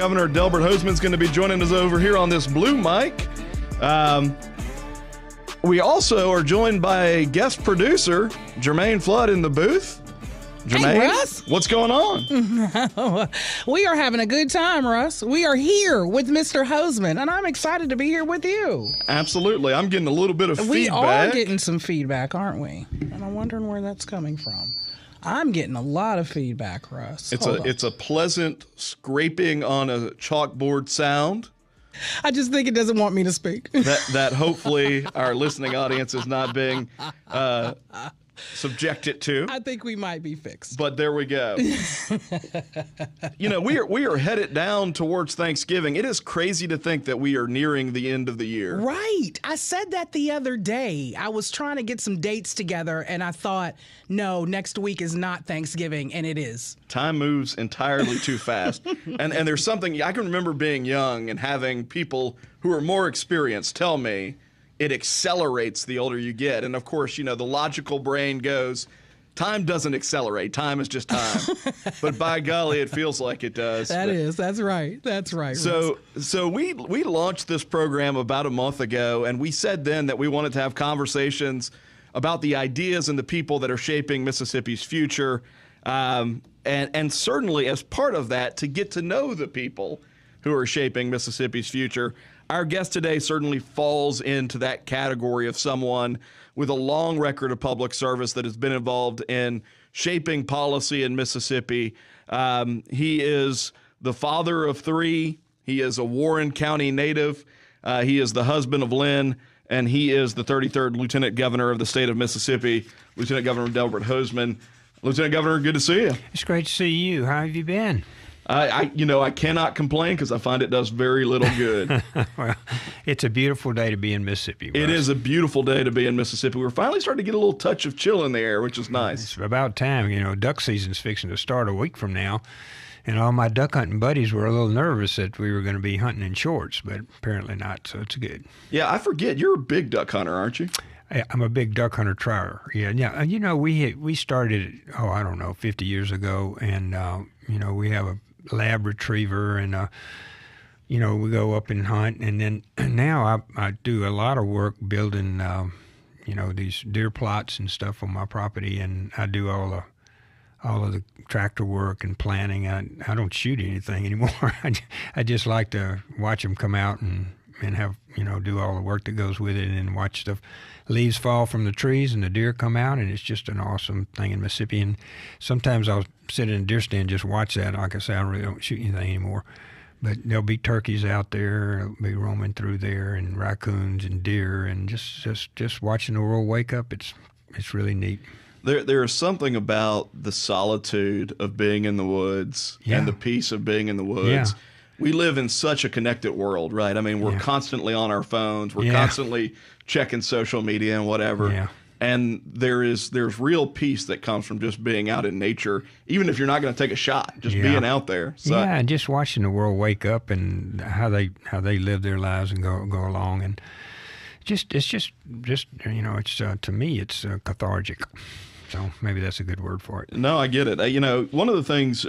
Governor Delbert Hosemann is going to be joining us over here on this blue mic. We also are joined by guest producer Germaine Flood in the booth. Germaine, hey, Russ. What's going on? We are having a good time, Russ. We are here with Mr. Hosemann, and I'm excited to be here with you. Absolutely. I'm getting a little bit of feedback. We are getting some feedback, aren't we? And I'm wondering where that's coming from. I'm getting a lot of feedback, Russ. It's a pleasant scraping on a chalkboard sound. I just think it doesn't want me to speak. That hopefully our listening audience is not being subjected to. I think we might be fixed. But there we go. We are headed down towards Thanksgiving. It is crazy to think that we are nearing the end of the year. Right. I said that the other day. I was trying to get some dates together, and I thought, no, next week is not Thanksgiving, and it is. Time moves entirely too fast. and there's something, I can remember being young and having people who are more experienced tell me, it accelerates the older you get. And of course, the logical brain goes, time doesn't accelerate. Time is just time. But by golly, it feels like it does. That's right. That's right. So we launched this program about a month ago, and we said then that we wanted to have conversations about the ideas and the people that are shaping Mississippi's future. And certainly as part of that, to get to know the people who are shaping Mississippi's future. Our guest today certainly falls into that category of someone with a long record of public service that has been involved in shaping policy in Mississippi. He is the father of three. He is a Warren County native. He is the husband of Lynn, and he is the 33rd Lieutenant Governor of the state of Mississippi, Lieutenant Governor Delbert Hosemann. Lieutenant Governor, good to see you. It's great to see you. How have you been? I cannot complain because I find it does very little good. Well, it's a beautiful day to be in Mississippi, Russ. It is a beautiful day to be in Mississippi. We're finally starting to get a little touch of chill in the air, which is nice. It's about time. Duck season's fixing to start a week from now, and all my duck hunting buddies were a little nervous that we were going to be hunting in shorts, but apparently not, so it's good. Yeah, I forget. You're a big duck hunter, aren't you? I'm a big duck hunter trier. Yeah. We started, 50 years ago, and, we have a lab retriever, and we go up and hunt, and then now I do a lot of work building these deer plots and stuff on my property, and I do all of the tractor work and planting. I don't shoot anything anymore. I just like to watch them come out and have do all the work that goes with it, and watch the leaves fall from the trees and the deer come out, and it's just an awesome thing in Mississippi. And sometimes I'll sit in a deer stand and just watch that. Like I say, I really don't shoot anything anymore, but there'll be turkeys out there, they'll be roaming through there, and raccoons and deer, and just watching the world wake up. It's really neat. There is something about the solitude of being in the woods and the peace of being in the woods. Yeah. We live in such a connected world, right? I mean, we're constantly on our phones. We're constantly checking social media and whatever. Yeah. And there's real peace that comes from just being out in nature, even if you're not going to take a shot, just being out there. So, and just watching the world wake up and how they live their lives and go along, and it's just to me it's cathartic. So maybe that's a good word for it. No, I get it. One of the things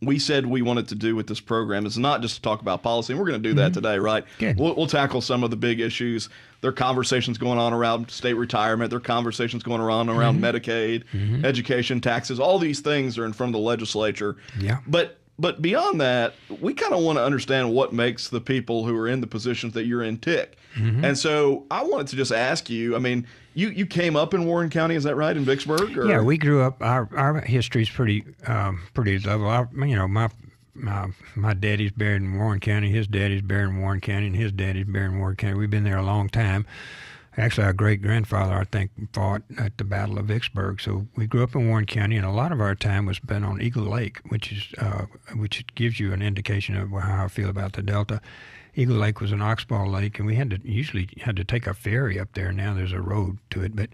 we said we wanted to do with this program is not just to talk about policy, and we're going to do that today, right? Good. We'll tackle some of the big issues. There are conversations going on around state retirement. There are conversations going around Medicaid, education, taxes. All these things are in front of the legislature. Yeah. But beyond that, we kind of want to understand what makes the people who are in the positions that you're in tick. And so I wanted to just ask you, I mean, you came up in Warren County, is that right, in Vicksburg? Or? Yeah, we grew up, our history's pretty level. My daddy's buried in Warren County, his daddy's buried in Warren County, and his daddy's buried in Warren County. We've been there a long time. Actually, our great-grandfather, I think, fought at the Battle of Vicksburg. So we grew up in Warren County, and a lot of our time was spent on Eagle Lake, which gives you an indication of how I feel about the Delta. Eagle Lake was an oxbow lake, and we usually had to take a ferry up there. Now there's a road to it, but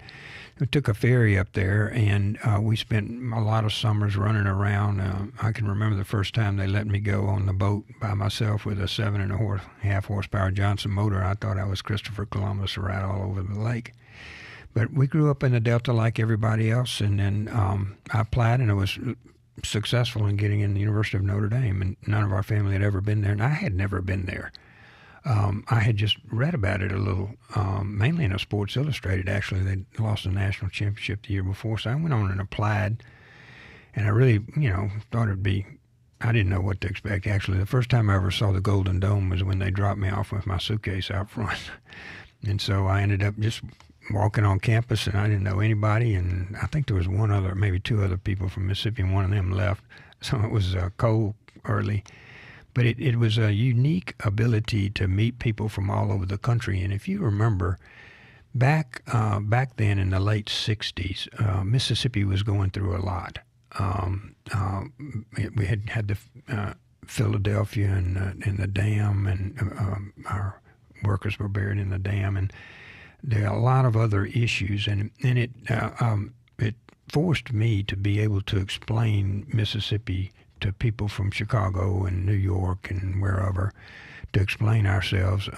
we took a ferry up there, and we spent a lot of summers running around. I can remember the first time they let me go on the boat by myself with a 7.5 horsepower Johnson motor. I thought I was Christopher Columbus right all over the lake. But we grew up in the Delta like everybody else, and then I applied, and it was successful in getting in the University of Notre Dame, and none of our family had ever been there, and I had never been there. I had just read about it a little, mainly in a Sports Illustrated, actually. They lost the national championship the year before, so I went on and applied, and I really, thought it'd be, I didn't know what to expect, actually. The first time I ever saw the Golden Dome was when they dropped me off with my suitcase out front. And so I ended up just walking on campus, and I didn't know anybody, and I think there was one other, maybe two other people from Mississippi, and one of them left. So it was cold early. But it was a unique ability to meet people from all over the country. And if you remember, back then in the late 60s, Mississippi was going through a lot. We had the Philadelphia and the dam, and our workers were buried in the dam, and there are a lot of other issues. And it forced me to be able to explain Mississippi to people from Chicago and New York and wherever, to explain ourselves,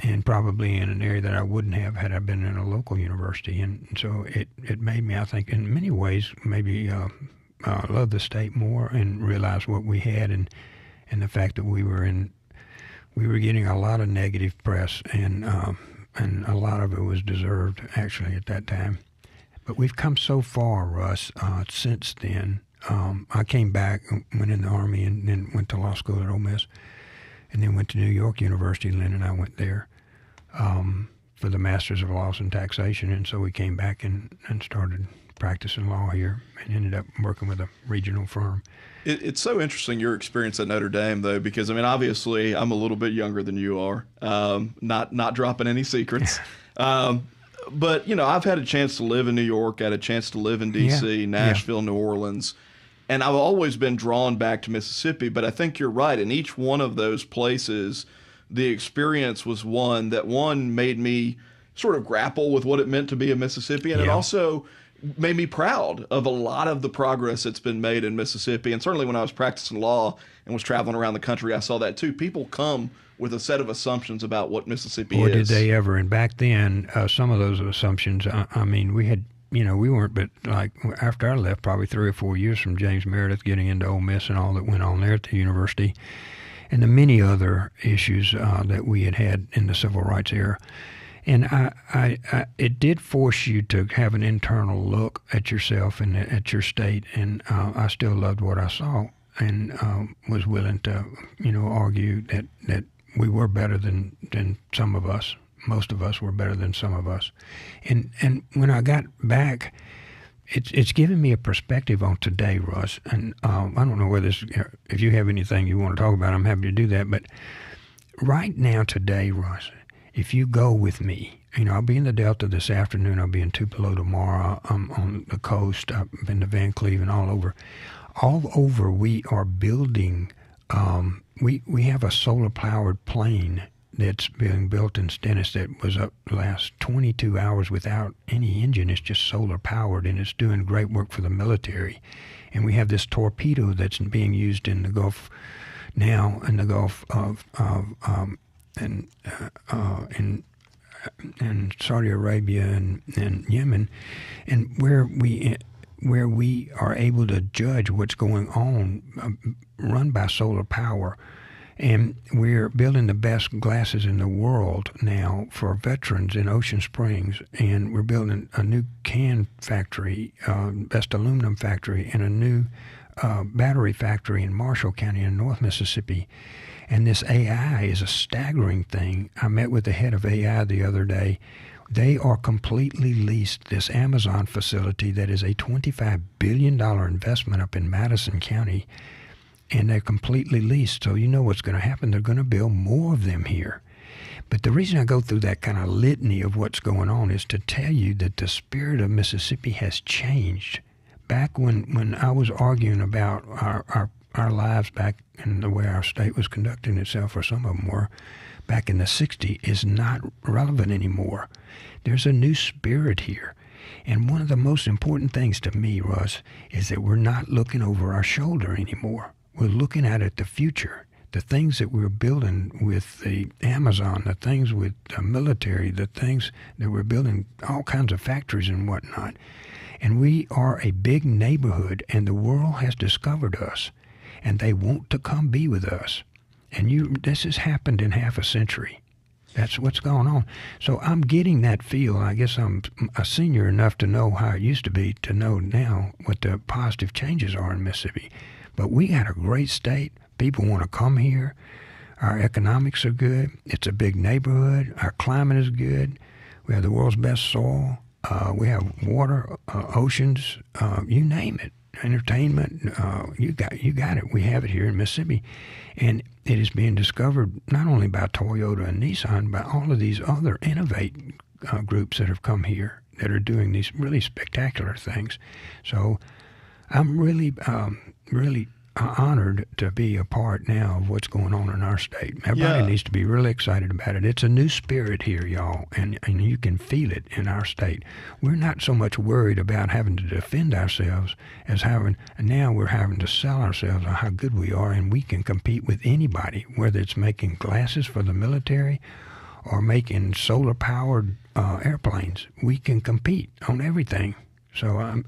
and probably in an area that I wouldn't have had I been in a local university. And so it made me, I think, in many ways, maybe love the state more and realize what we had, and the fact that we were getting a lot of negative press, and a lot of it was deserved, actually, at that time. But we've come so far, Russ, since then. I came back, went in the Army, and then went to law school at Ole Miss, and then went to New York University. Lynn and I went there for the Masters of Laws and Taxation, and so we came back and started practicing law here, and ended up working with a regional firm. It's so interesting, your experience at Notre Dame, though, because, I mean, obviously I'm a little bit younger than you are, not dropping any secrets. But, I've had a chance to live in New York, had a chance to live in D.C., Nashville, New Orleans, and I've always been drawn back to Mississippi. But I think you're right. In each one of those places, the experience was one that made me sort of grapple with what it meant to be a Mississippian, and also made me proud of a lot of the progress that's been made in Mississippi. And certainly when I was practicing law and was traveling around the country, I saw that too. People come with a set of assumptions about what Mississippi is. Or did they ever? And back then, some of those assumptions, I mean, we had, we weren't, but like after I left, probably 3 or 4 years from James Meredith getting into Ole Miss and all that went on there at the university, and the many other issues that we had in the civil rights era. And it did force you to have an internal look at yourself and at your state. And I still loved what I saw, and was willing to, argue that we were better than some of us. Most of us were better than some of us. And when I got back, it's given me a perspective on today, Russ. And I don't know whether if you have anything you want to talk about, I'm happy to do that. But right now, today, Russ, if you go with me, I'll be in the Delta this afternoon. I'll be in Tupelo tomorrow. I'm on the coast. I've been to Van Cleve and all over. All over, we are building. We have a solar-powered plane that's being built in Stennis that was up the last 22 hours without any engine. It's just solar-powered, and it's doing great work for the military. And we have this torpedo that's being used in the Gulf now, in the Gulf of in Saudi Arabia and Yemen, and where we are able to judge what's going on, run by solar power. And we're building the best glasses in the world now for veterans in Ocean Springs, and we're building a new can factory, best aluminum factory, and a new battery factory in Marshall County in North Mississippi. And this AI is a staggering thing. I met with the head of AI the other day. They are completely leased this Amazon facility that is a $25 billion investment up in Madison County, and they're completely leased. So you know what's going to happen. They're going to build more of them here. But the reason I go through that kind of litany of what's going on is to tell you that the spirit of Mississippi has changed. Back when I was arguing about our lives back in the way our state was conducting itself, or some of them were, back in the 60s, is not relevant anymore. There's a new spirit here. And one of the most important things to me, Russ, is that we're not looking over our shoulder anymore. We're looking at the future, the things that we're building with the Amazon, the things with the military, the things that we're building, all kinds of factories and whatnot. And we are a big neighborhood, and the world has discovered us, and they want to come be with us. And this has happened in half a century. That's what's going on. So I'm getting that feel. I guess I'm a senior enough to know how it used to be, to know now what the positive changes are in Mississippi. But we got a great state. People want to come here. Our economics are good. It's a big neighborhood. Our climate is good. We have the world's best soil. We have water, oceans, you name it. Entertainment, you got it. We have it here in Mississippi. And it is being discovered not only by Toyota and Nissan, but all of these other innovate groups that have come here that are doing these really spectacular things. So I'm really honored to be a part now of what's going on in our state. Everybody needs to be really excited about it. It's a new spirit here, y'all, and you can feel it in our state. We're not so much worried about having to defend ourselves as now we're having to sell ourselves on how good we are, and we can compete with anybody, whether it's making glasses for the military or making solar-powered airplanes. We can compete on everything. So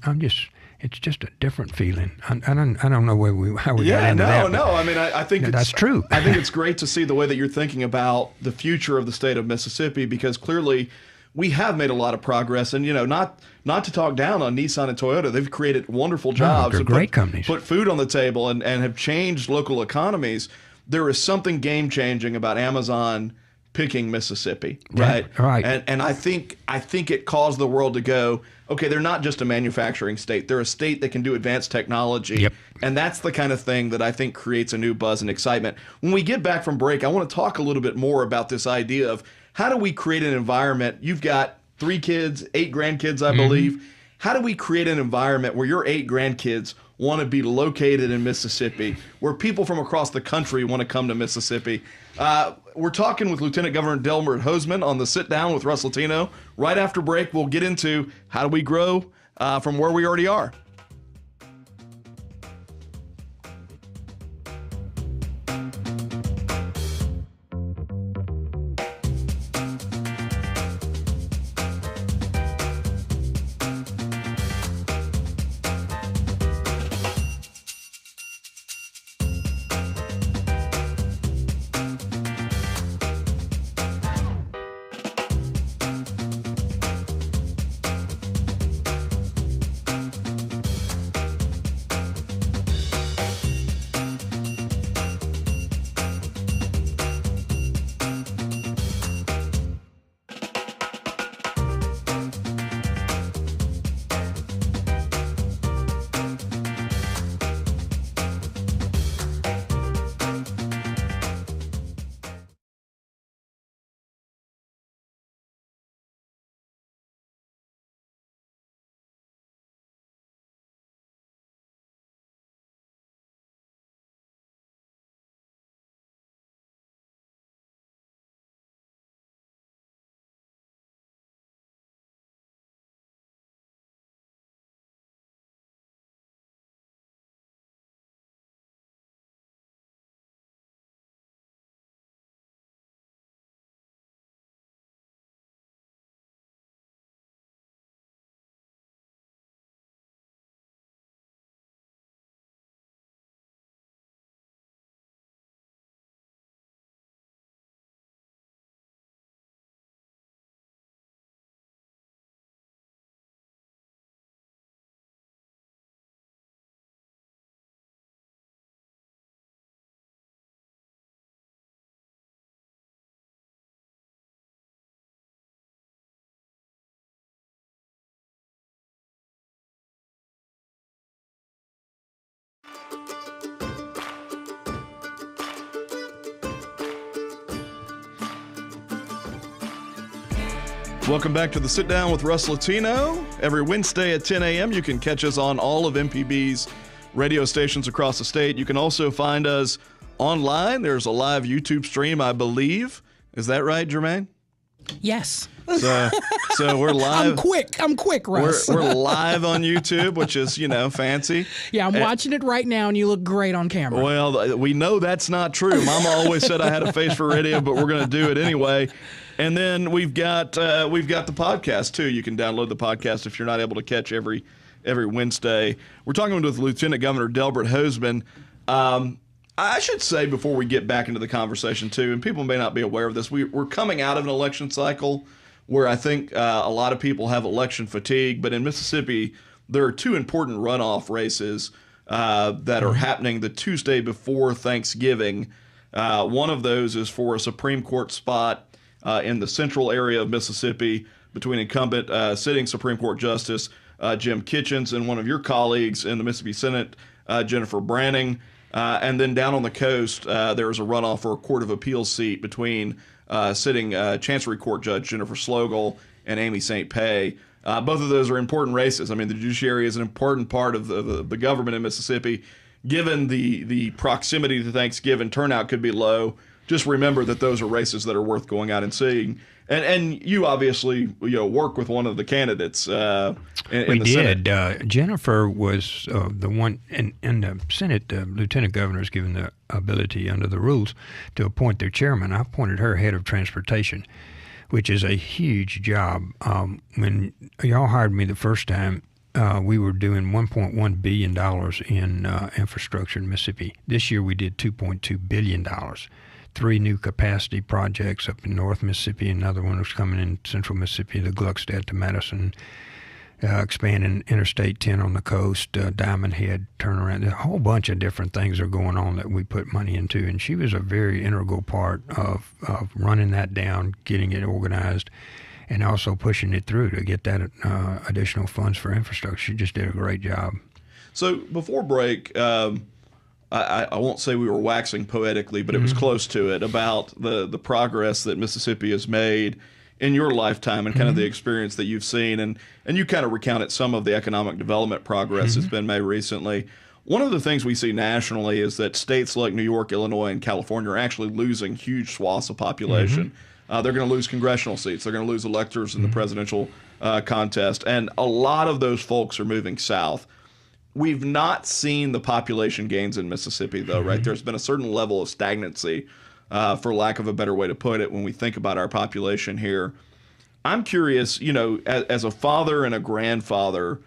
it's just a different feeling. I don't know how we got into that. I mean, I think that's true. I think it's great to see the way that you're thinking about the future of the state of Mississippi, because clearly we have made a lot of progress. And, not to talk down on Nissan and Toyota. They've created wonderful jobs. They're great companies. Put food on the table and have changed local economies. There is something game-changing about Amazon picking Mississippi, right? Yeah, right. And I think it caused the world to go, okay, they're not just a manufacturing state. They're a state that can do advanced technology. Yep. And that's the kind of thing that I think creates a new buzz and excitement. When we get back from break, I want to talk a little bit more about this idea of how do we create an environment? You've got 3 kids, 8 grandkids, I believe. How do we create an environment where your 8 grandkids want to be located in Mississippi, where people from across the country want to come to Mississippi? We're talking with Lieutenant Governor Delbert Hosemann on the Sit Down with Russ Latino. Right after break, we'll get into how do we grow from where we already are. Welcome back to the Sit Down with Russ Latino. Every Wednesday at 10 a.m. you can catch us on all of MPB's radio stations across the state. You can also find us online. There's a live YouTube stream, I believe. Is that right, Germaine? Yes. So we're live. I'm quick, Russ. We're live on YouTube, which is, fancy. Yeah, I'm watching it right now, and you look great on camera. Well, we know that's not true. Mama always said I had a face for radio, but we're going to do it anyway. And then we've got the podcast too. You can download the podcast if you're not able to catch every every Wednesday. We're talking with Lieutenant Governor Delbert Hosemann. I should say before we get back into the conversation, too, and people may not be aware of this, we're coming out of an election cycle where I think a lot of people have election fatigue. But in Mississippi, there are two important runoff races that are happening the Tuesday before Thanksgiving. One of those is for a Supreme Court spot in the central area of Mississippi between incumbent sitting Supreme Court Justice Jim Kitchens and one of your colleagues in the Mississippi Senate, Jennifer Branning. And then down on the coast, there is a runoff for a Court of Appeals seat between sitting Chancery Court Judge Jennifer Slogel and Amy St. Pei. Both of those are important races. I mean, the judiciary is an important part of the government in Mississippi. Given the proximity to Thanksgiving, turnout could be low. Just remember that those are races that are worth going out and seeing. And you obviously work with one of the candidates in we the did. Senate. Jennifer was the one in the Senate. The lieutenant governor is given the ability under the rules to appoint their chairman. I appointed her head of transportation, which is a huge job. When y'all hired me the first time, we were doing $1.1 billion in infrastructure in Mississippi. This year we did $2.2 billion. 3 new capacity projects up in North Mississippi. Another one was coming in Central Mississippi, the Gluckstadt to Madison, expanding Interstate 10 on the coast, Diamond Head turnaround. A whole bunch of different things are going on that we put money into, and she was a very integral part of running that down, getting it organized, and also pushing it through to get that additional funds for infrastructure. She just did a great job. So before break, I won't say we were waxing poetically, but it was close to it, about the progress that Mississippi has made in your lifetime and kind of the experience that you've seen. And you kind of recounted some of the economic development progress that's been made recently. One of the things we see nationally is that states like New York, Illinois, and California are actually losing huge swaths of population. They're going to lose congressional seats. They're going to lose electors in the presidential contest. And a lot of those folks are moving south. We've not seen the population gains in Mississippi, though, right? There's been a certain level of stagnancy, for lack of a better way to put it, when we think about our population here. I'm curious, as a father and a grandfather,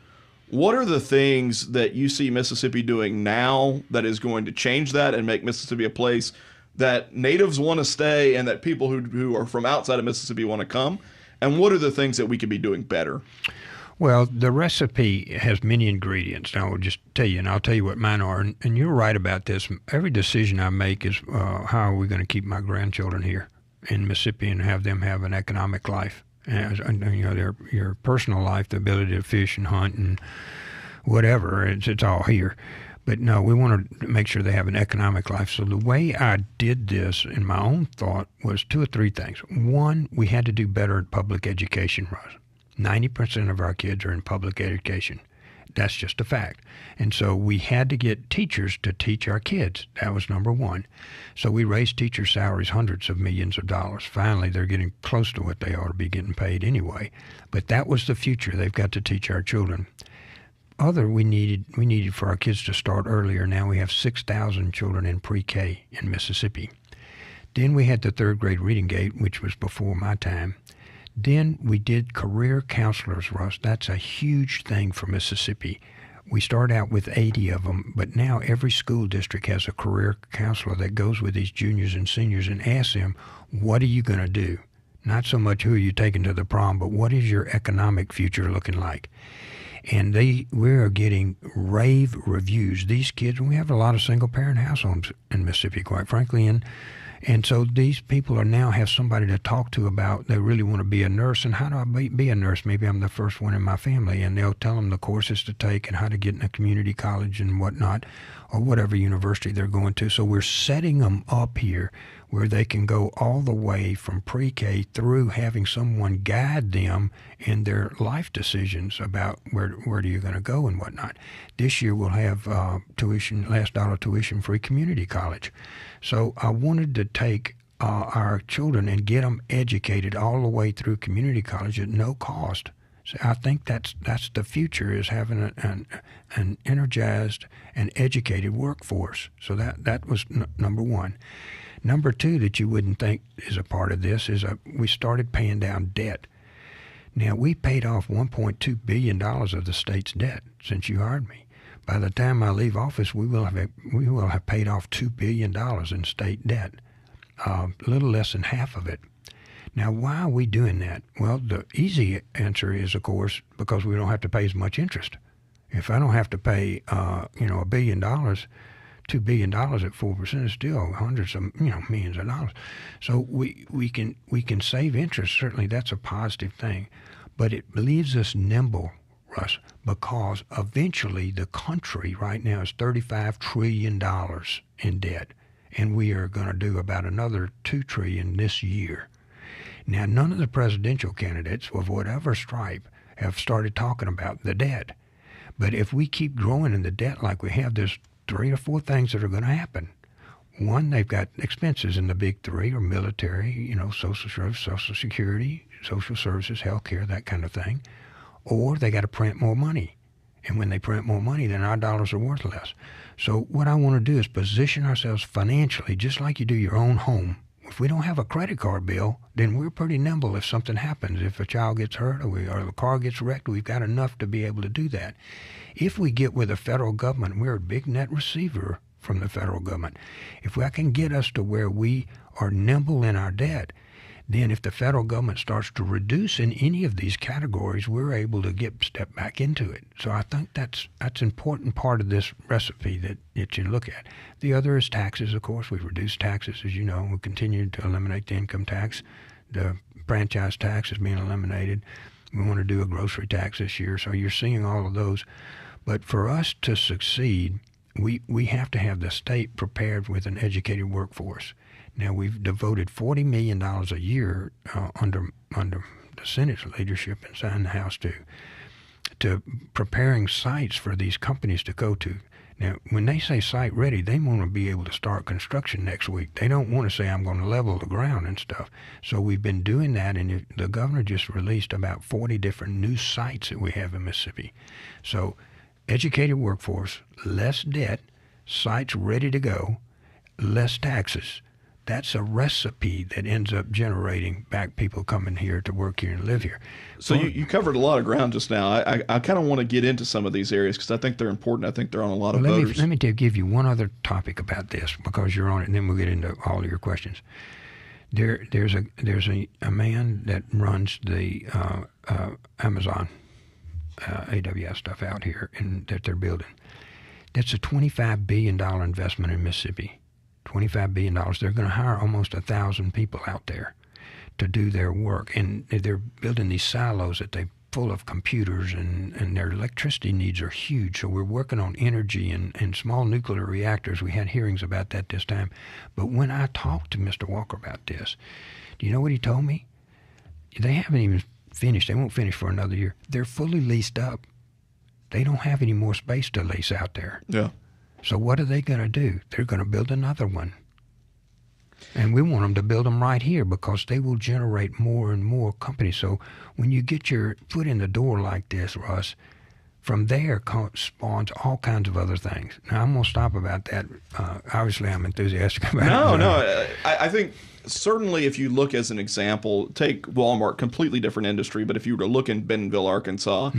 what are the things that you see Mississippi doing now that is going to change that and make Mississippi a place that natives want to stay and that people who are from outside of Mississippi want to come? And what are the things that we could be doing better? Well, the recipe has many ingredients. And I will just tell you, and I'll tell you what mine are. And you're right about this. Every decision I make is how are we going to keep my grandchildren here in Mississippi and have them have an economic life. And, their personal life, the ability to fish and hunt and whatever, it's all here. But no, we want to make sure they have an economic life. So the way I did this in my own thought was 2 or 3 things. One, we had to do better at public education, Russ. 90% of our kids are in public education. That's just a fact. And so we had to get teachers to teach our kids. That was number one. So we raised teacher salaries hundreds of millions of dollars. Finally, they're getting close to what they ought to be getting paid anyway. But that was the future. They've got to teach our children. We needed for our kids to start earlier. Now we have 6,000 children in pre-K in Mississippi. Then we had the 3rd grade reading gate, which was before my time. Then we did career counselors, Russ. That's a huge thing for Mississippi. We start out with 80 of them, but now every school district has a career counselor that goes with these juniors and seniors and asks them, what are you going to do? Not so much who are you taking to the prom, but what is your economic future looking like? And we're getting rave reviews. These kids, we have a lot of single-parent households in Mississippi, quite frankly, and so these people now have somebody to talk to about they really want to be a nurse. And how do I be a nurse? Maybe I'm the first one in my family. And they'll tell them the courses to take and how to get in a community college and whatnot, or whatever university they're going to. So we're setting them up here where they can go all the way from pre-K through having someone guide them in their life decisions about where are you going to go and whatnot. This year we'll have last dollar tuition free community college. So I wanted to take our children and get them educated all the way through community college at no cost. So I think that's the future, is having an energized and educated workforce. So that was number one. Number two that you wouldn't think is a part of this is we started paying down debt. Now, we paid off $1.2 billion of the state's debt since you hired me. By the time I leave office, we will have paid off $2 billion in state debt, a little less than half of it. Now, why are we doing that? Well, the easy answer is, of course, because we don't have to pay as much interest. If I don't have to pay, $1 billion, $2 billion at 4% is still hundreds of millions of dollars. So we can save interest. Certainly, that's a positive thing, but it leaves us nimble, Russ, because eventually the country right now is $35 trillion in debt, and we are going to do about another $2 trillion this year. Now, none of the presidential candidates of whatever stripe have started talking about the debt. But if we keep growing in the debt like we have, there's 3 or 4 things that are going to happen. One, they've got expenses, and the big 3 are military, Social Service, Social Security, social services, health care, that kind of thing. Or they got to print more money. And when they print more money, then our dollars are worth less. So what I want to do is position ourselves financially, just like you do your own home. If we don't have a credit card bill, then we're pretty nimble if something happens. If a child gets hurt or the car gets wrecked, we've got enough to be able to do that. If we get with the federal government, we're a big net receiver from the federal government. If I can get us to where we are nimble in our debt, then if the federal government starts to reduce in any of these categories, we're able to step back into it. So I think that's an important part of this recipe that you look at. The other is taxes, of course. We've reduced taxes, as you know. We continue to eliminate the income tax. The franchise tax is being eliminated. We want to do a grocery tax this year. So you're seeing all of those. But for us to succeed, we have to have the state prepared with an educated workforce. Now, we've devoted $40 million a year under the Senate's leadership inside the House to preparing sites for these companies to go to. Now, when they say site ready, they want to be able to start construction next week. They don't want to say, I'm going to level the ground and stuff. So we've been doing that, and the governor just released about 40 different new sites that we have in Mississippi. So educated workforce, less debt, sites ready to go, less taxes. That's a recipe that ends up generating back people coming here to work here and live here. So you covered a lot of ground just now. I kind of want to get into some of these areas because I think they're important. I think they're on a lot of voters. Let me give you one other topic about this because you're on it, and then we'll get into all of your questions. There's a man that runs the Amazon AWS stuff out here that they're building. That's a $25 billion investment in Mississippi. $25 billion. They're going to hire almost 1,000 people out there to do their work. And they're building these silos that they full of computers, and their electricity needs are huge. So we're working on energy and small nuclear reactors. We had hearings about that this time. But when I talked to Mr. Walker about this, do you know what he told me? They haven't even finished. They won't finish for another year. They're fully leased up. They don't have any more space to lease out there. Yeah. So what are they going to do? They're going to build another one. And we want them to build them right here because they will generate more and more companies. So when you get your foot in the door like this, Russ, from there spawns all kinds of other things. Now, I'm going to stop about that. Obviously, I'm enthusiastic about it. No. I think certainly if you look as an example, take Walmart, completely different industry, but if you were to look in Bentonville, Arkansas,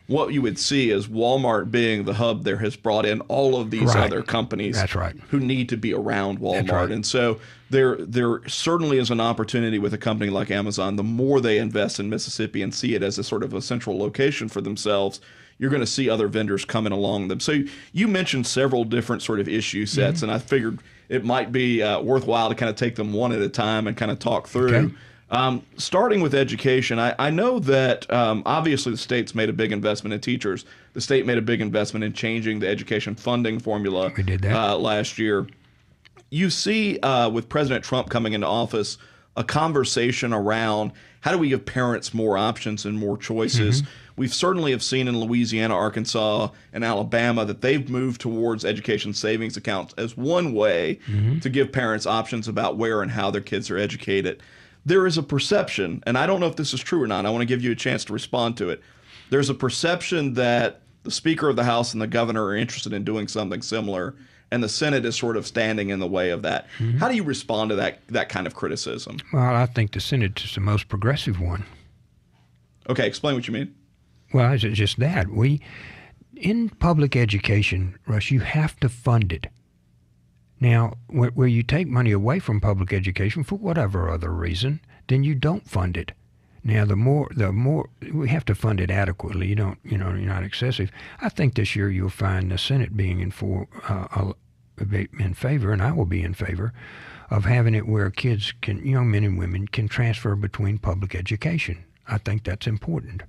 what you would see is Walmart being the hub there has brought in all of these other companies who need to be around Walmart. And so there certainly is an opportunity with a company like Amazon. The more they invest in Mississippi and see it as a sort of a central location for themselves, you're going to see other vendors coming along them. So you mentioned several different sort of issue sets, and I figured it might be worthwhile to kind of take them one at a time and kind of talk through. Okay. Starting with education, I know that obviously the state's made a big investment in teachers. The state made a big investment in changing the education funding formula. We did that last year. You see with President Trump coming into office a conversation around how do we give parents more options and more choices. We've certainly have seen in Louisiana, Arkansas, and Alabama that they've moved towards education savings accounts as one way to give parents options about where and how their kids are educated. There is a perception, and I don't know if this is true or not. I want to give you a chance to respond to it. There's a perception that the Speaker of the House and the governor are interested in doing something similar, and the Senate is sort of standing in the way of that. How do you respond to that kind of criticism? Well, I think the Senate is the most progressive one. Okay, explain what you mean. Well, it's just that. In public education, Russ, you have to fund it. Now, where you take money away from public education for whatever other reason, then you don't fund it. Now, the more we have to fund it adequately. You're not excessive. I think this year you'll find the Senate being in favor, and I will be in favor of having it where kids young men and women can transfer between public education. I think that's important.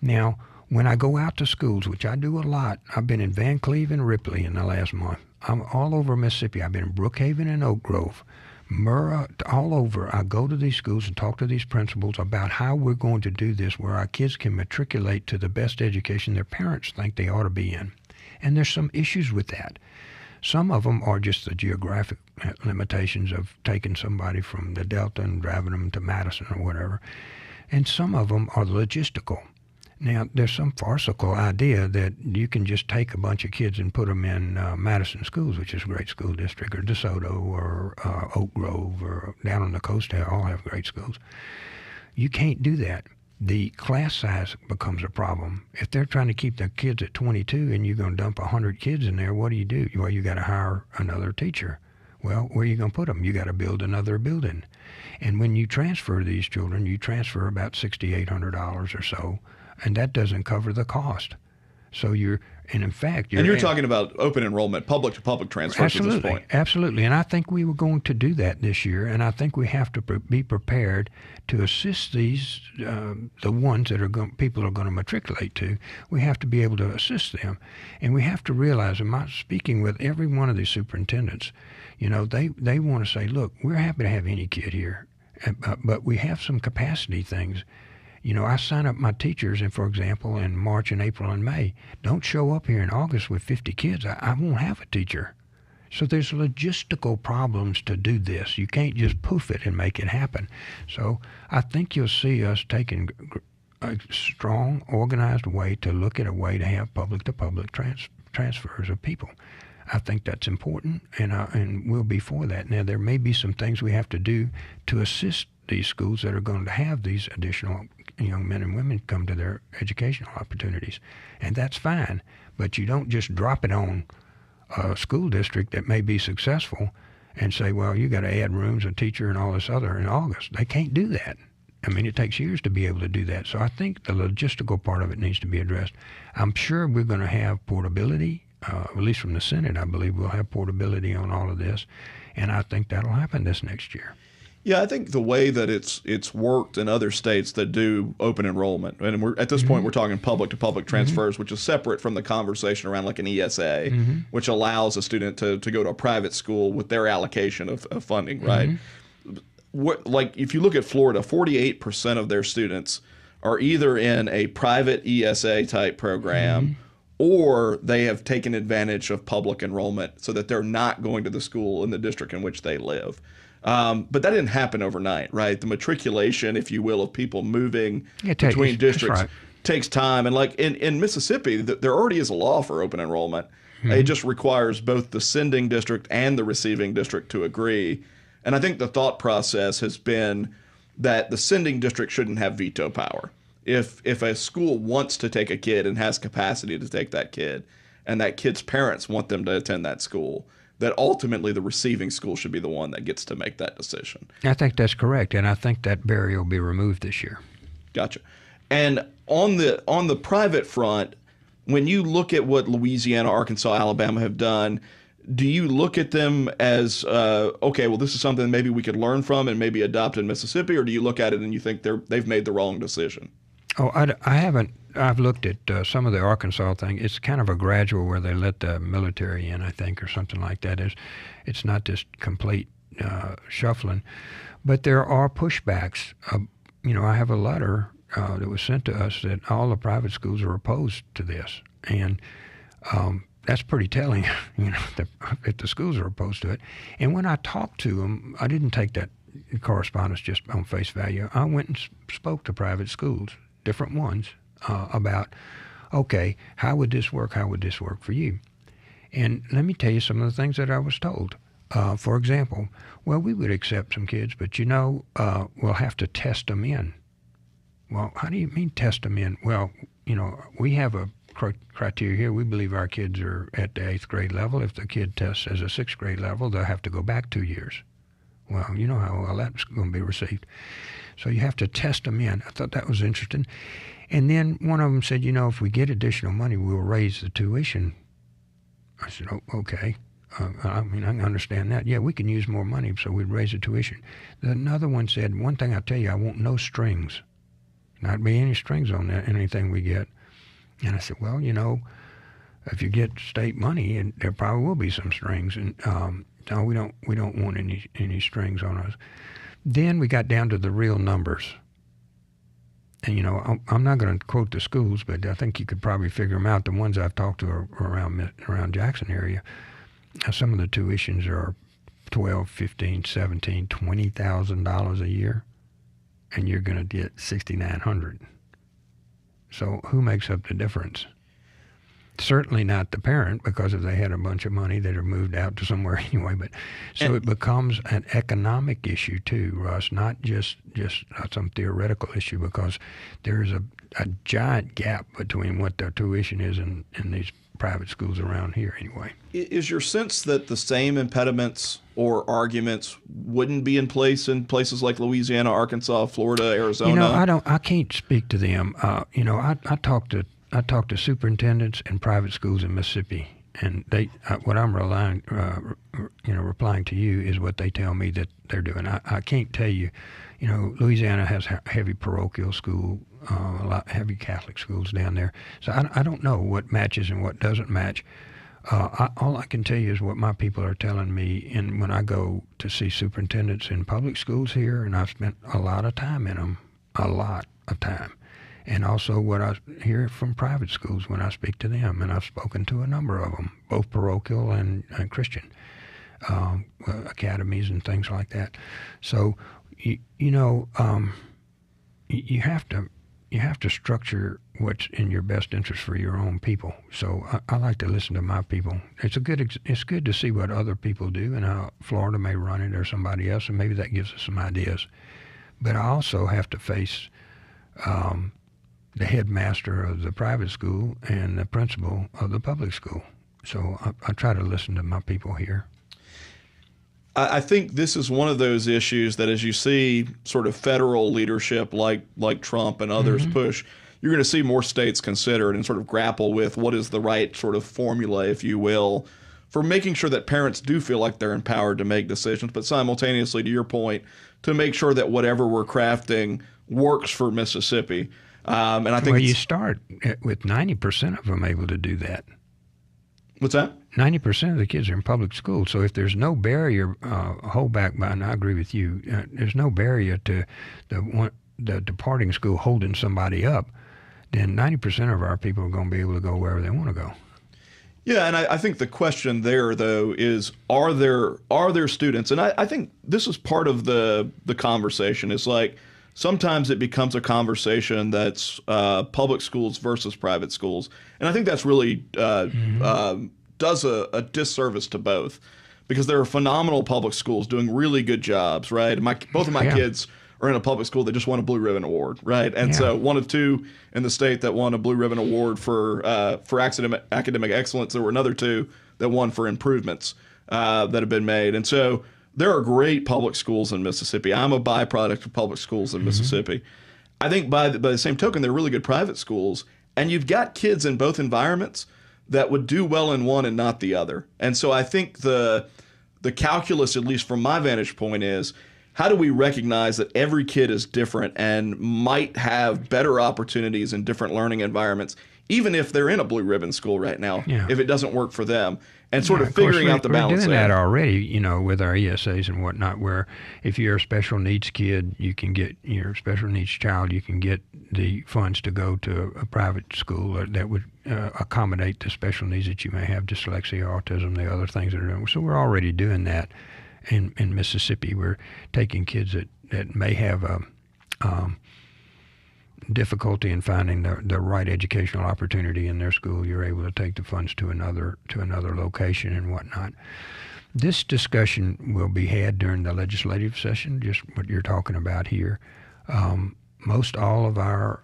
Now, when I go out to schools, which I do a lot, I've been in Van Cleve and Ripley in the last month. I'm all over Mississippi. I've been in Brookhaven and Oak Grove, Murrah, all over. I go to these schools and talk to these principals about how we're going to do this where our kids can matriculate to the best education their parents think they ought to be in. And there's some issues with that. Some of them are just the geographic limitations of taking somebody from the Delta and driving them to Madison or whatever. And some of them are logistical. Now, there's some farcical idea that you can just take a bunch of kids and put them in Madison schools, which is a great school district, or DeSoto, or Oak Grove, or down on the coast. They all have great schools. You can't do that. The class size becomes a problem. If they're trying to keep their kids at 22 and you're going to dump 100 kids in there, what do you do? Well, you got to hire another teacher. Well, where are you going to put them? You got to build another building. And when you transfer these children, you transfer about $6,800 or so, and that doesn't cover the cost. So you're talking about open enrollment, public to public transfers at this point. Absolutely. And I think we were going to do that this year, and I think we have to be prepared to assist these, the ones that people are going to matriculate to. We have to be able to assist them. And we have to realize, and I'm speaking with every one of these superintendents, they want to say, look, we're happy to have any kid here, but we have some capacity things. I sign up my teachers, and for example, in March and April and May, don't show up here in August with 50 kids. I won't have a teacher. So there's logistical problems to do this. You can't just poof it and make it happen. So I think you'll see us taking a strong, organized way to look at a way to have public-to-public transfers of people. I think that's important, and we'll be for that. Now, there may be some things we have to do to assist these schools that are going to have these additional young men and women come to their educational opportunities. And that's fine, but you don't just drop it on a school district that may be successful and say, well, you got to add rooms, a teacher, and all this other in August. They can't do that. I mean, it takes years to be able to do that. So I think the logistical part of it needs to be addressed. I'm sure we're going to have portability, at least from the Senate. I believe we'll have portability on all of this, and I think that'll happen this next year. Yeah, I think the way that it's worked in other states that do open enrollment, and we're at this point we're talking public-to-public transfers, which is separate from the conversation around like an ESA, which allows a student to go to a private school with their allocation of funding, right? Like if you look at Florida, 48% of their students are either in a private ESA type program or they have taken advantage of public enrollment so that they're not going to the school in the district in which they live. But that didn't happen overnight, right? The matriculation, if you will, of people moving between districts takes time. And like in Mississippi, there already is a law for open enrollment. It just requires both the sending district and the receiving district to agree. And I think the thought process has been that the sending district shouldn't have veto power. If a school wants to take a kid and has capacity to take that kid, and that kid's parents want them to attend that school, that ultimately the receiving school should be the one that gets to make that decision. I think that's correct, and I think that barrier will be removed this year. Gotcha. And on the private front, when you look at what Louisiana, Arkansas, Alabama have done, do you look at them as, okay, well, this is something maybe we could learn from and maybe adopt in Mississippi, or do you look at it and you think they've made the wrong decision? Oh, I haven't. I've looked at some of the Arkansas thing. It's kind of a gradual where they let the military in, I think, or something like that. It's not just complete shuffling. But there are pushbacks. I have a letter that was sent to us that all the private schools are opposed to this. And that's pretty telling, that the schools are opposed to it. And when I talked to them, I didn't take that correspondence just on face value. I went and spoke to private schools, different ones, about, okay, how would this work? How would this work for you? And let me tell you some of the things that I was told. For example, well, we would accept some kids, but we'll have to test them in. Well, how do you mean test them in? Well, we have a criteria here. We believe our kids are at the 8th grade level. If the kid tests as a 6th grade level, they'll have to go back 2 years. Well, you know how well that's going to be received. So you have to test them in. I thought that was interesting. And then one of them said, if we get additional money, we'll raise the tuition. I said, oh, okay. I can understand that. Yeah, we can use more money, so we'd raise the tuition. Another one said, one thing I'll tell you, I want no strings. Not be any strings on that, anything we get. And I said, well, if you get state money, and there probably will be some strings. And no, we don't want any strings on us. Then we got down to the real numbers. And, I'm not going to quote the schools, but I think you could probably figure them out. The ones I've talked to are around Jackson area. Some of the tuitions are $12,000, $15,000, $17,000, $20,000 a year, and you're going to get $6,900. So who makes up the difference? Certainly not the parent, because if they had a bunch of money, they'd have moved out to somewhere anyway. But so it becomes an economic issue too, Russ, not just some theoretical issue, because there's a giant gap between what their tuition is in these private schools around here anyway. Is your sense that the same impediments or arguments wouldn't be in place in places like Louisiana, Arkansas, Florida, Arizona? I can't speak to them. I talk to superintendents in private schools in Mississippi, and they what I'm replying to you is what they tell me that they're doing. I can't tell you. Louisiana has heavy parochial school, a lot heavy Catholic schools down there. So I don't know what matches and what doesn't match. All I can tell you is what my people are telling me, and when I go to see superintendents in public schools here, and I've spent a lot of time in them, and also what I hear from private schools when I speak to them, and I've spoken to a number of them, both parochial and Christian academies and things like that. So you have to structure what's in your best interest for your own people. So I like to listen to my people. It's good to see what other people do and how Florida may run it or somebody else, and maybe that gives us some ideas. But I also have to face the headmaster of the private school and the principal of the public school. So I try to listen to my people here. I think this is one of those issues that, as you see sort of federal leadership like Trump and others push, you're going to see more states consider it and sort of grapple with what is the right sort of formula, if you will, for making sure that parents do feel like they're empowered to make decisions, but simultaneously, to your point, to make sure that whatever we're crafting works for Mississippi. And I think you start with 90% of them able to do that. What's that? 90% of the kids are in public school. So if there's no barrier, hold back by, and I agree with you, there's no barrier to the departing school holding somebody up, then 90% of our people are going to be able to go wherever they want to go. Yeah, and I think the question there, though, is are there students? And I think this is part of the conversation. It's like sometimes it becomes a conversation that's public schools versus private schools. And I think that's really does a disservice to both, because there are phenomenal public schools doing really good jobs, right? Both of my kids are in a public school that just won a Blue Ribbon Award, right? And so one of two in the state that won a Blue Ribbon Award for academic excellence. There were another two that won for improvements that have been made. And so there are great public schools in Mississippi. I'm a byproduct of public schools in Mississippi. I think by the same token, they're really good private schools. And you've got kids in both environments that would do well in one and not the other. And so I think the calculus, at least from my vantage point, is how do we recognize that every kid is different and might have better opportunities in different learning environments, even if they're in a blue ribbon school right now, if it doesn't work for them, and sort of figuring out the balance. We're doing that already, with our ESAs and whatnot, where if you're a special needs kid, you can get your special needs child, you can get the funds to go to a private school that would accommodate the special needs that you may have, dyslexia, autism, the other things that are doing. So we're already doing that in Mississippi. We're taking kids that may have difficulty in finding the right educational opportunity in their school. You're able to take the funds to another location and whatnot. This discussion will be had during the legislative session, just what you're talking about here. most all of our,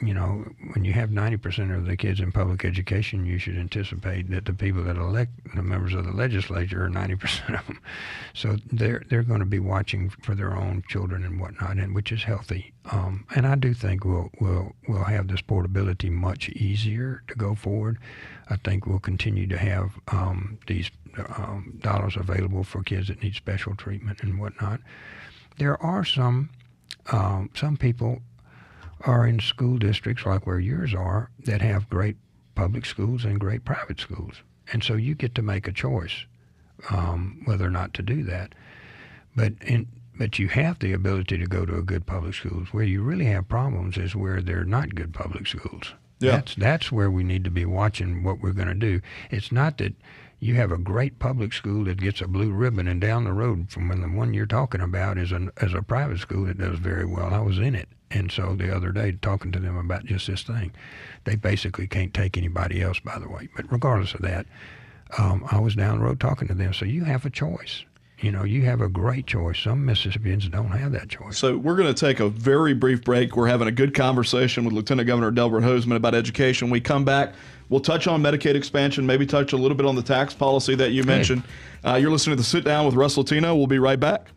when you have 90% of the kids in public education, you should anticipate that the people that elect the members of the legislature are 90% of them. So they're going to be watching for their own children and whatnot, and which is healthy. And I do think we'll have this portability much easier to go forward. I think we'll continue to have these dollars available for kids that need special treatment and whatnot. There are some people are in school districts like where yours are that have great public schools and great private schools. And so you get to make a choice whether or not to do that. But you have the ability to go to a good public schools. Where you really have problems is where they're not good public schools. Yeah. That's where we need to be watching what we're going to do. It's not that you have a great public school that gets a blue ribbon, and down the road from when the one you're talking about is a private school that does very well. I was in it. And so the other day, talking to them about just this thing, they basically can't take anybody else, by the way. But regardless of that, I was down the road talking to them. So you have a choice. You have a great choice. Some Mississippians don't have that choice. So we're going to take a very brief break. We're having a good conversation with Lieutenant Governor Delbert Hosemann about education. We come back, we'll touch on Medicaid expansion, maybe touch a little bit on the tax policy that you mentioned. You're listening to The Sit Down with Russ Latino. We'll be right back.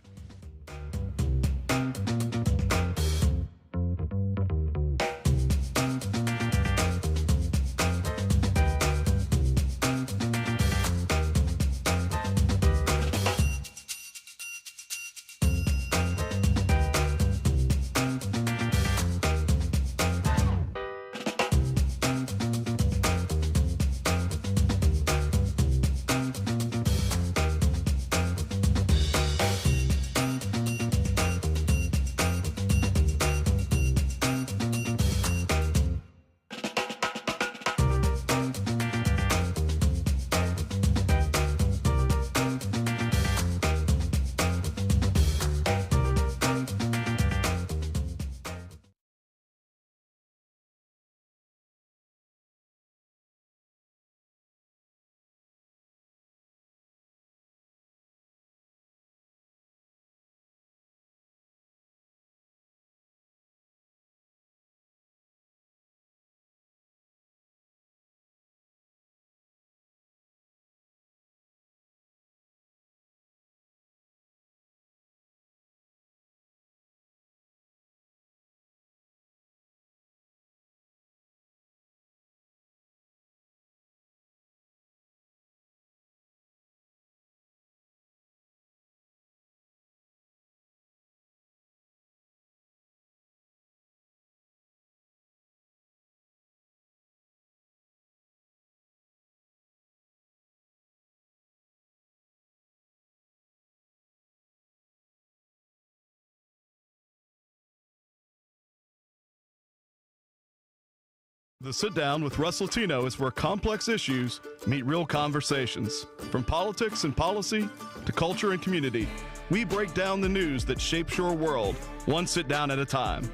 The Sit Down with Russ Latino is where complex issues meet real conversations. From politics and policy to culture and community, we break down the news that shapes your world, one sit down at a time.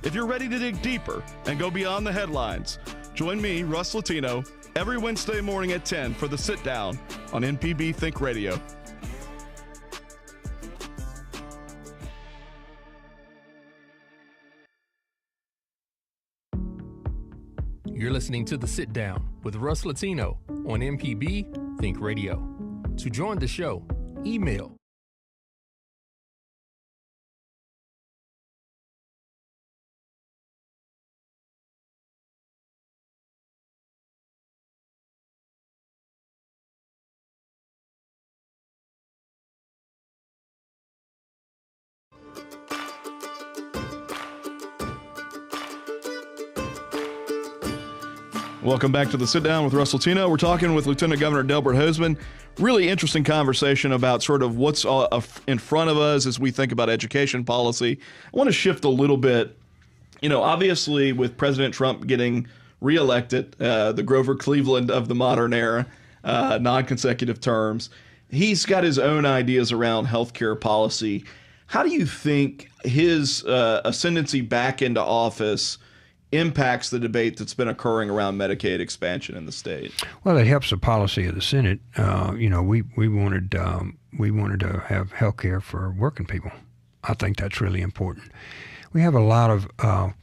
If you're ready to dig deeper and go beyond the headlines, join me, Russ Latino, every Wednesday morning at 10 for The Sit Down on MPB Think Radio. You're listening to The Sit Down with Russ Latino on MPB Think Radio. To join the show, email Welcome back to The Sit Down with Russ Latino. We're talking with Lieutenant Governor Delbert Hosemann. Really interesting conversation about sort of what's in front of us as we think about education policy. I want to shift a little bit. Obviously with President Trump getting reelected, the Grover Cleveland of the modern era, non-consecutive terms, he's got his own ideas around healthcare policy. How do you think his ascendancy back into office impacts the debate that's been occurring around Medicaid expansion in the state? Well, it helps the policy of the Senate. We wanted to have health care for working people. I think that's really important. we have a lot of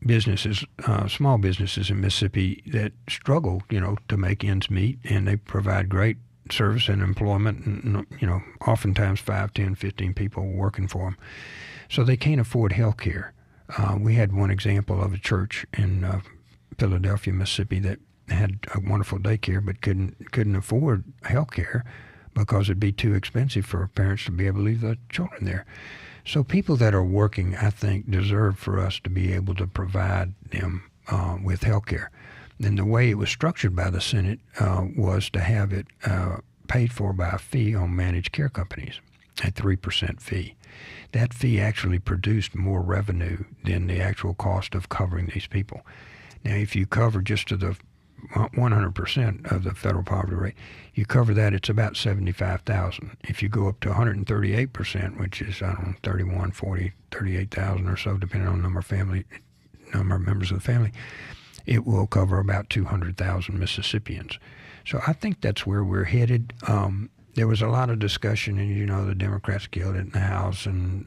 businesses, small businesses in Mississippi that struggle, to make ends meet, and they provide great service and employment, and, oftentimes 5, 10, 15 people working for them. So they can't afford health care. We had one example of a church in Philadelphia, Mississippi, that had a wonderful daycare but couldn't afford health care because it'd be too expensive for parents to be able to leave the children there. So people that are working, I think, deserve for us to be able to provide them with health care. And the way it was structured by the Senate was to have it paid for by a fee on managed care companies, a 3% fee. That fee actually produced more revenue than the actual cost of covering these people. Now, if you cover just to the 100% of the federal poverty rate, you cover that, it's about $75,000. If you go up to 138%, which is, 31, 40, 38,000 or so, depending on the number of members of the family, it will cover about 200,000 Mississippians. So I think that's where we're headed. There was a lot of discussion, and the Democrats killed it in the House and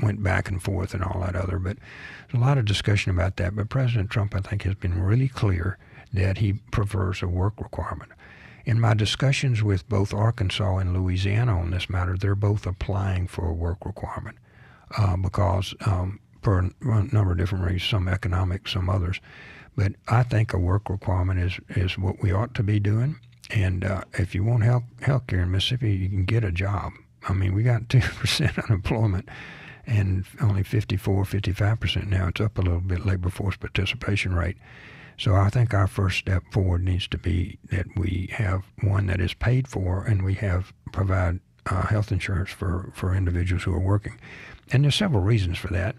went back and forth and all that other, but there's a lot of discussion about that. But President Trump, I think, has been really clear that he prefers a work requirement. In my discussions with both Arkansas and Louisiana on this matter, they're both applying for a work requirement because for a number of different reasons, some economic, some others. But I think a work requirement is what we ought to be doing. And if you want health care in Mississippi, you can get a job. I mean, we got 2% unemployment and only 54, 55% now. It's up a little bit, labor force participation rate. So I think our first step forward needs to be that we have one that is paid for, and we provide health insurance for individuals who are working. And there's several reasons for that.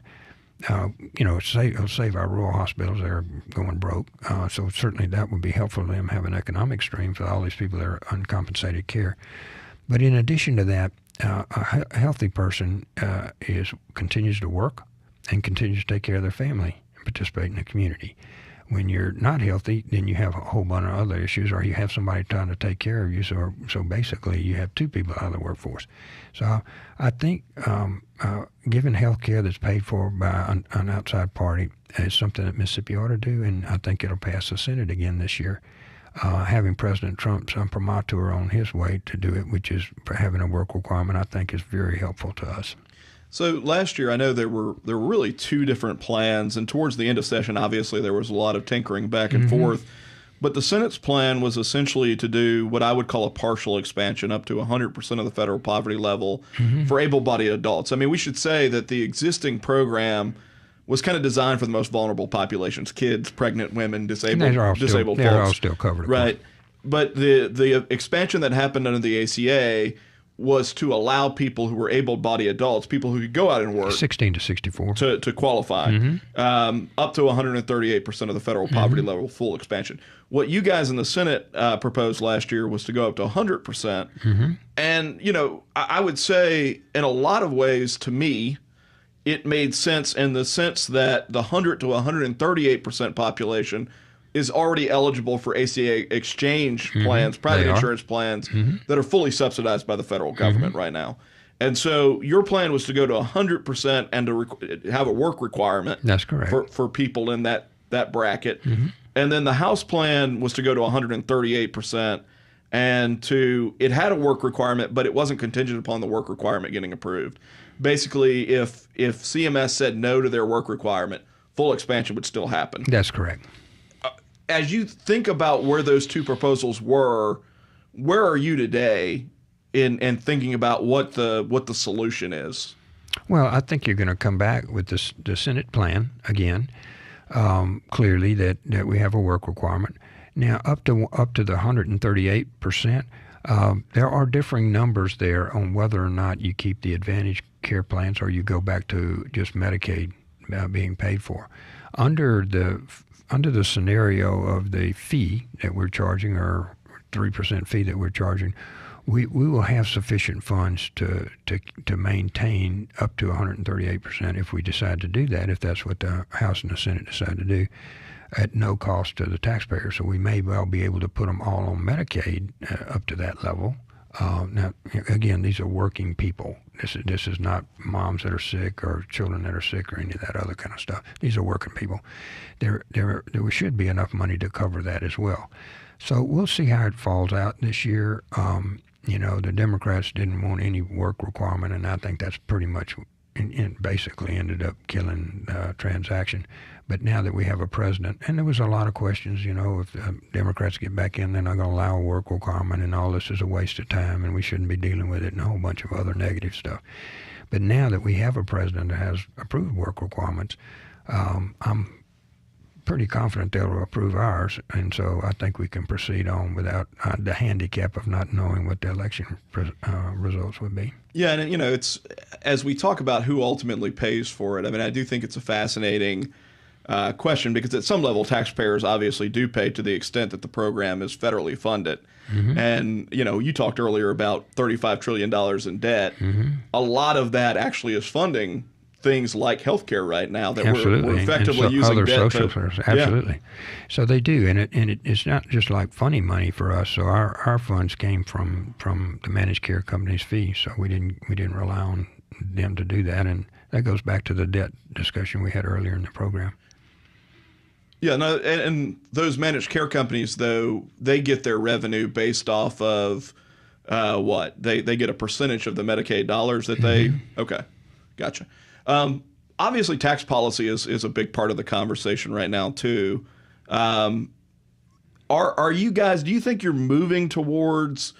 It'll save our rural hospitals that are going broke. So certainly that would be helpful to them, have an economic stream for all these people that are uncompensated care. But in addition to that, a healthy person continues to work and continues to take care of their family and participate in the community. When you're not healthy, then you have a whole bunch of other issues, or you have somebody trying to take care of you. So basically, you have two people out of the workforce. So I think giving health care that's paid for by an outside party is something that Mississippi ought to do, and I think it'll pass the Senate again this year. Having President Trump's imprimatur on his way to do it, which is having a work requirement, I think is very helpful to us. So last year, I know there were really two different plans, and towards the end of session, obviously, there was a lot of tinkering back and forth. But the Senate's plan was essentially to do what I would call a partial expansion up to 100% of the federal poverty level for able-bodied adults. I mean, we should say that the existing program was kind of designed for the most vulnerable populations: kids, pregnant women, disabled folks. They're all still covered, right? But the expansion that happened under the ACA was to allow people who were able-bodied adults, people who could go out and work, 16 to 64, to qualify, up to 138% of the federal poverty level, full expansion. What you guys in the Senate proposed last year was to go up to 100%. And, I would say in a lot of ways, to me, it made sense in the sense that the 100 to 138% population is already eligible for ACA exchange plans, private insurance plans that are fully subsidized by the federal government right now. And so your plan was to go to 100% and to have a work requirement. That's correct. For people in that bracket. And then the House plan was to go to 138%, and it had a work requirement, but it wasn't contingent upon the work requirement getting approved. Basically, if CMS said no to their work requirement, full expansion would still happen. That's correct. As you think about where those two proposals were, where are you today in thinking about what the solution is? Well, I think you're going to come back with the Senate plan again. Clearly, that we have a work requirement now up to the 138%. There are differing numbers there on whether or not you keep the Advantage care plans or you go back to just Medicaid being paid for. Under the scenario of the fee that we're charging, or 3% fee that we're charging, we will have sufficient funds to maintain up to 138% if we decide to do that, if that's what the House and the Senate decide to do, at no cost to the taxpayer. So we may well be able to put them all on Medicaid up to that level, Now, again, these are working people. This is not moms that are sick or children that are sick or any of that other kind of stuff. These are working people. There should be enough money to cover that as well. So we'll see how it falls out this year. The Democrats didn't want any work requirement, and I think that's pretty much basically ended up killing the transaction. But now that we have a president, and there was a lot of questions, if the Democrats get back in, they're not going to allow a work requirement, and all this is a waste of time, and we shouldn't be dealing with it, and a whole bunch of other negative stuff. But now that we have a president that has approved work requirements, I'm pretty confident they'll approve ours, and so I think we can proceed on without the handicap of not knowing what the election results would be. Yeah, and it's as we talk about who ultimately pays for it. I mean, I do think it's a fascinating question because at some level, taxpayers obviously do pay to the extent that the program is federally funded. Mm-hmm. And you talked earlier about $35 trillion in debt. Mm-hmm. A lot of that actually is funding things like healthcare right now that we're effectively using other debt social services. Absolutely. Yeah. So they do, and it's not just like funny money for us. So our funds came from the managed care company's fees. So we didn't rely on them to do that, and that goes back to the debt discussion we had earlier in the program. Yeah, no, and those managed care companies, though, they get their revenue based off of what? They get a percentage of the Medicaid dollars that they. Mm-hmm. Okay, gotcha. Obviously, tax policy is a big part of the conversation right now too. Are you guys? Do you think you're moving towards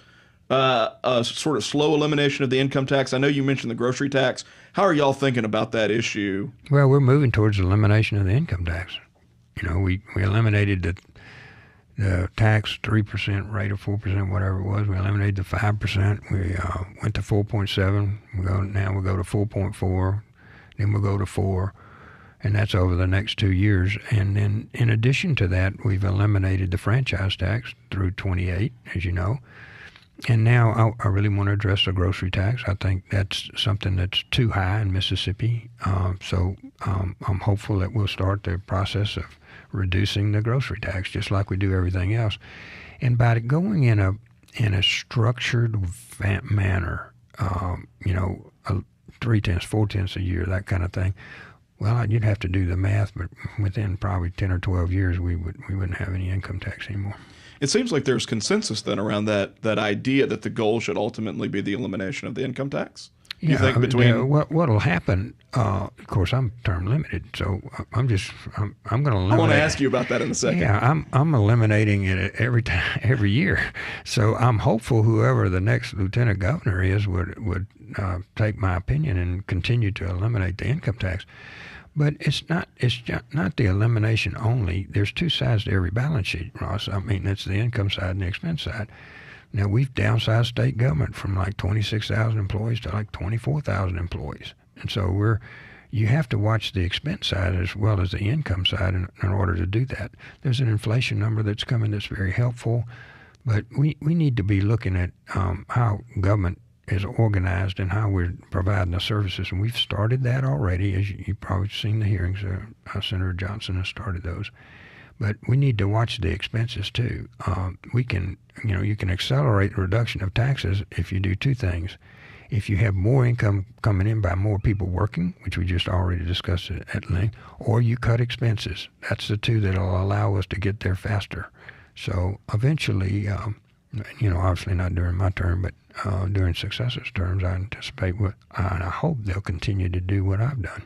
a sort of slow elimination of the income tax? I know you mentioned the grocery tax. How are y'all thinking about that issue? Well, we're moving towards the elimination of the income tax. We eliminated the tax 3% rate or 4%, whatever it was. We eliminated the 5%. We went to 4.7. We'll go to 4.4. Then we'll go to 4, and that's over the next 2 years. And then in addition to that, we've eliminated the franchise tax through 28, as you know. And now I really want to address the grocery tax. I think that's something that's too high in Mississippi. So I'm hopeful that we'll start the process of reducing the grocery tax, just like we do everything else. And by going in a structured manner, 3/10, 4/10 a year, that kind of thing. Well, you'd have to do the math, but within probably 10 or 12 years, we wouldn't have any income tax anymore. It seems like there's consensus then around that idea that the goal should ultimately be the elimination of the income tax. You think between what'll happen? Of course, I'm term limited, so I'm going to eliminate. I want to ask you about that in a second. Yeah, I'm eliminating it every year. So I'm hopeful whoever the next lieutenant governor is would take my opinion and continue to eliminate the income tax. But it's not the elimination only. There's two sides to every balance sheet, Ross. I mean, it's the income side and the expense side. Now, we've downsized state government from like 26,000 employees to like 24,000 employees. And so you have to watch the expense side as well as the income side in order to do that. There's an inflation number that's coming that's very helpful, but we need to be looking at how government is organized and how we're providing the services. And we've started that already, as you've probably seen the hearings. Senator Johnson has started those. But we need to watch the expenses too. You can accelerate the reduction of taxes if you do two things. If you have more income coming in by more people working, which we just already discussed at length, or you cut expenses. That's the two that will allow us to get there faster. So eventually, obviously not during my term, but during successors' terms, I anticipate and I hope they'll continue to do what I've done.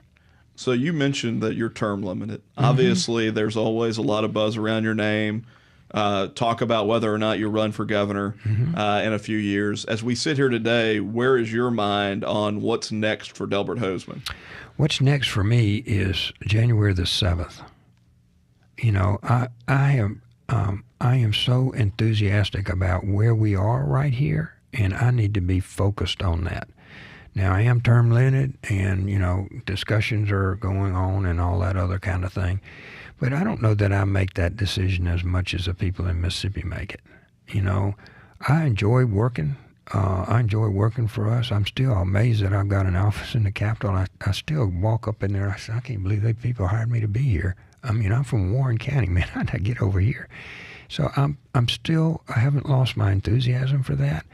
So you mentioned that you're term limited. Mm-hmm. Obviously, there's always a lot of buzz around your name. Talk about whether or not you run for governor in a few years. As we sit here today, where is your mind on what's next for Delbert Hosemann? What's next for me is January the 7th. I am so enthusiastic about where we are right here, and I need to be focused on that. Now, I am term limited, and, discussions are going on and all that other kind of thing. But I don't know that I make that decision as much as the people in Mississippi make it. I enjoy working. I enjoy working for us. I'm still amazed that I've got an office in the Capitol. I still walk up in there. I say, I can't believe they people hired me to be here. I mean, I'm from Warren County, man. How'd I get over here? So I haven't lost my enthusiasm for that.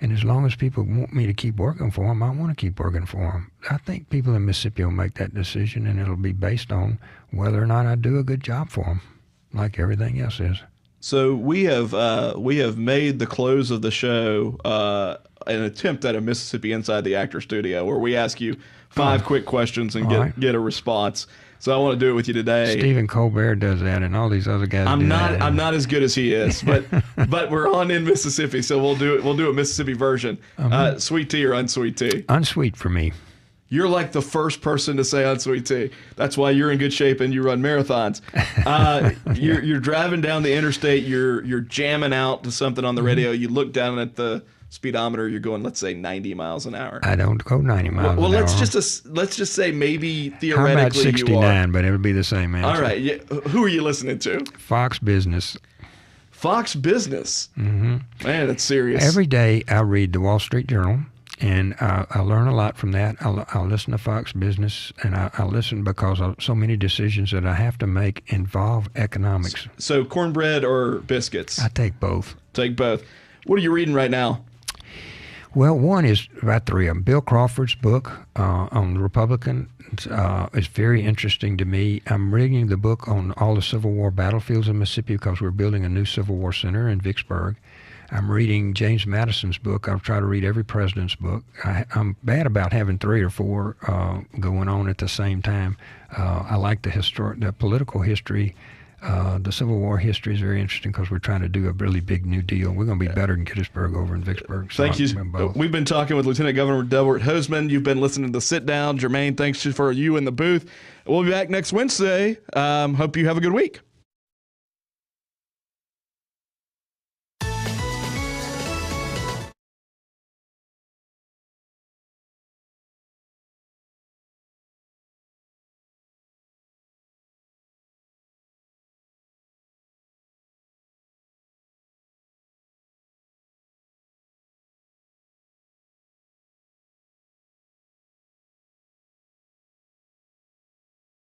And as long as people want me to keep working for them, I want to keep working for them. I think people in Mississippi will make that decision, and it'll be based on whether or not I do a good job for them, like everything else is. So we have made the close of the show an attempt at a Mississippi Inside the Actor Studio, where we ask you 5 quick questions and get a response. So I want to do it with you today. Stephen Colbert does that, and all these other guys. I'm not as good as he is, but we're on in Mississippi, so we'll do a Mississippi version. Sweet tea or unsweet tea? Unsweet for me. You're like the first person to say unsweet tea. That's why you're in good shape and you run marathons. You're driving down the interstate. You're jamming out to something on the radio. You look down at the speedometer. You're going, let's say, 90 miles an hour. I don't go 90 miles an hour. Well, let's just say maybe theoretically How about 69, you are. but it would be the same answer. All right. Yeah. Who are you listening to? Fox Business. Fox Business. Mm-hmm. Man, that's serious. Every day I read the Wall Street Journal, and I learn a lot from that. I'll listen to Fox Business, and I listen because so many decisions that I have to make involve economics. So cornbread or biscuits? I take both. Take both. What are you reading right now? Well, one is about 3 of them. Bill Crawford's book on the Republican is very interesting to me. I'm reading the book on all the Civil War battlefields in Mississippi because we're building a new Civil War center in Vicksburg. I'm reading James Madison's book. I've tried to read every president's book. I'm bad about having 3 or 4 going on at the same time. I like the political history. The Civil War history is very interesting because we're trying to do a really big new deal. We're going to be better than Gettysburg over in Vicksburg. So Thank you. We've been talking with Lieutenant Governor Delbert Hosemann. You've been listening to Sit Down. Germaine, thanks for you in the booth. We'll be back next Wednesday. Hope you have a good week.